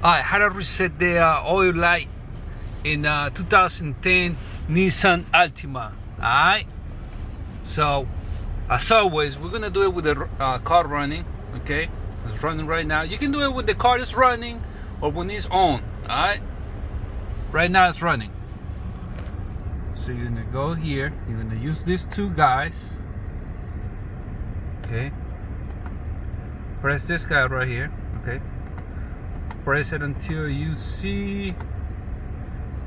Alright, how to reset the oil light in 2010 Nissan Altima. Alright, so as always, we're gonna do it with the car running. Okay, it's running right now. You can do it when the car is running or when it's on. Alright, right now it's running. So you're gonna go here, you're gonna use these two guys. Okay, press this guy right here. Okay, press it until you see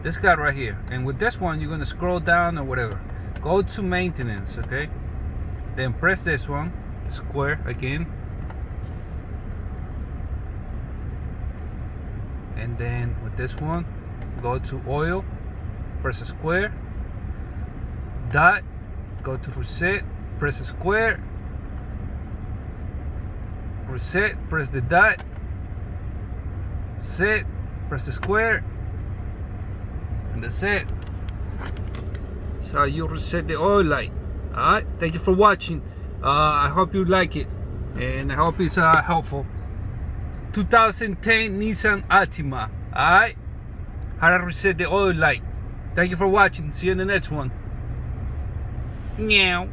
this guy right here, and with this one you're gonna scroll down or whatever, go to maintenance. Okay, then press this one, the square again, and then with this one go to oil, press a square, dot, go to reset, press a square, reset, press the dot, set, press the square, and that's it. So you reset the oil light. Alright, thank you for watching. I hope you like it, and I hope it's helpful. 2010 Nissan Altima. Alright, how to reset the oil light. Thank you for watching. See you in the next one. Meow.